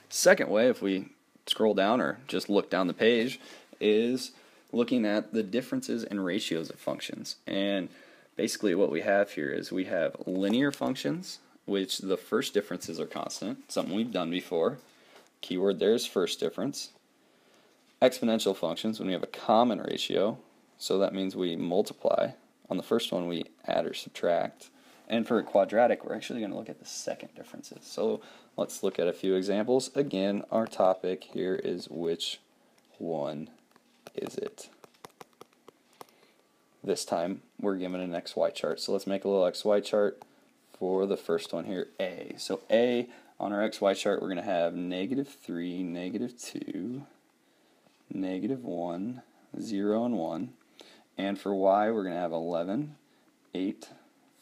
Second way, if we scroll down or just look down the page, is looking at the differences and ratios of functions. And basically what we have here is we have linear functions, which the first differences are constant, something we've done before. Keyword there is first difference. Exponential functions, when we have a common ratio, so that means we multiply. On the first one we add or subtract. And for a quadratic, we're actually going to look at the second differences. So let's look at a few examples. Again, our topic here is which one is it? This time we're given an XY chart. So let's make a little XY chart for the first one here, A. So A, on our XY chart, we're going to have -3, -2, -1, 0, and 1. And for Y, we're going to have 11, 8,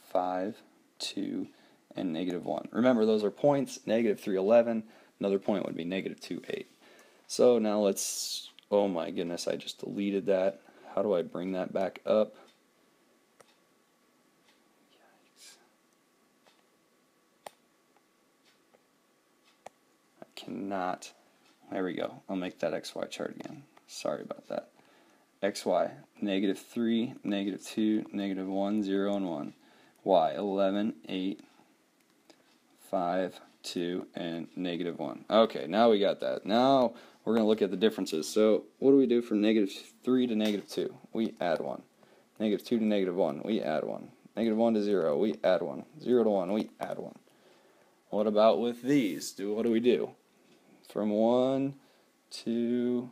5, 2, and -1. Remember, those are points. -3, 11. Another point would be -2, 8. So now let's, oh my goodness, I just deleted that. How do I bring that back up? Yikes. I cannot. There we go. I'll make that XY chart again. Sorry about that. XY, -3, -2, -1, 0, and 1. Y, 11, 8, 5, 2, and -1. Okay, now we got that. Now we're going to look at the differences. So what do we do from -3 to -2? We add 1. -2 to -1, we add 1. -1 to 0, we add 1. 0 to 1, we add 1. What about with these? What do we do? From 1 to...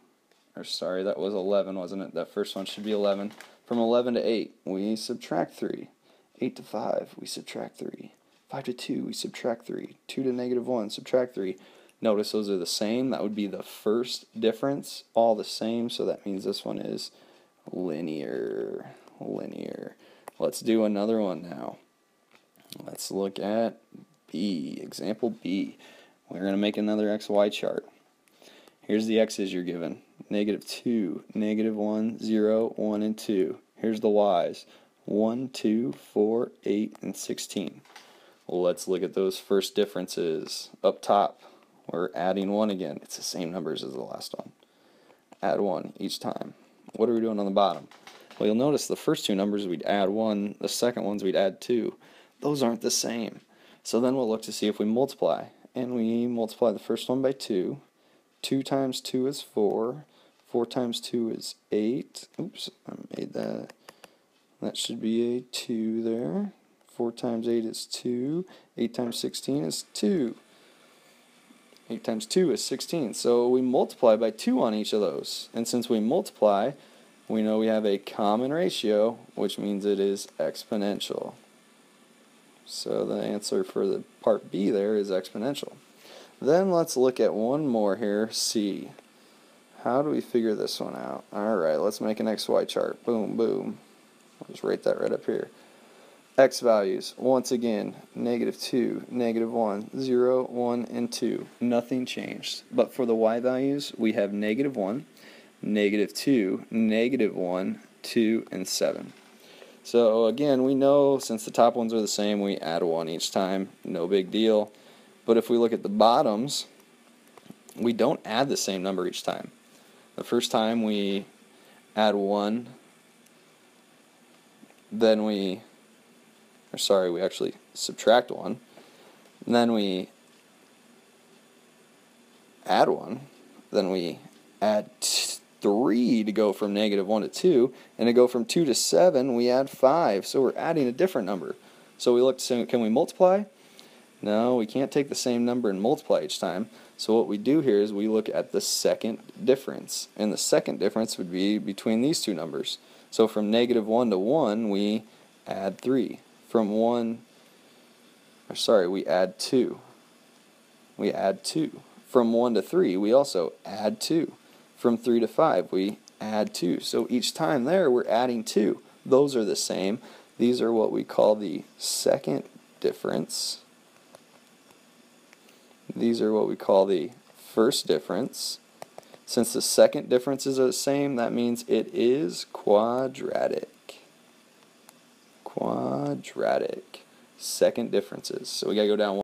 Or sorry, that was 11, wasn't it? That first one should be 11. From 11 to 8, we subtract 3. 8 to 5, we subtract 3. 5 to 2, we subtract 3. 2 to -1, subtract 3. Notice those are the same. That would be the first difference. All the same, so that means this one is linear. Linear. Let's do another one now. Let's look at B. Example B. We're going to make another XY chart. Here's the x's you're given. -2, -1, 0, 1, and 2. Here's the y's. 1, 2, 4, 8, and 16. Well, let's look at those first differences. Up top, we're adding 1 again. It's the same numbers as the last one. Add 1 each time. What are we doing on the bottom? Well, you'll notice the first two numbers we'd add 1, the second ones we'd add 2. Those aren't the same. So then we'll look to see if we multiply. And we multiply the first one by 2. 2 times 2 is 4. 4 times 2 is 8. Oops, I made that. That should be a 2 there. 4 times 8 is 2. 8 times 16 is 2. 8 times 2 is 16. So we multiply by 2 on each of those. And since we multiply, we know we have a common ratio, which means it is exponential. So the answer for the part B there is exponential. Then let's look at one more here, C. How do we figure this one out? Alright, let's make an XY chart. Boom, boom. I'll just write that right up here. X values, once again, -2, -1, 0, 1, and 2. Nothing changed. But for the Y values, we have -1, -2, -1, 2, and 7. So again, we know since the top ones are the same, we add 1 each time. No big deal. But if we look at the bottoms, we don't add the same number each time. The first time we add 1, then we actually subtract 1, and then we add 1, then we add 3 to go from -1 to 2, and to go from 2 to 7, we add 5, so we're adding a different number. So we look to see, can we multiply? No, we can't take the same number and multiply each time. So what we do here is we look at the second difference. And the second difference would be between these two numbers. So from -1 to 1, we add 3. From we add 2. We add 2. From 1 to 3, we also add 2. From 3 to 5, we add 2. So each time there, we're adding 2. Those are the same. These are what we call the second difference. These are what we call the first difference. Since the second differences are the same, that means it is quadratic. Quadratic. Second differences. So we got to go down one.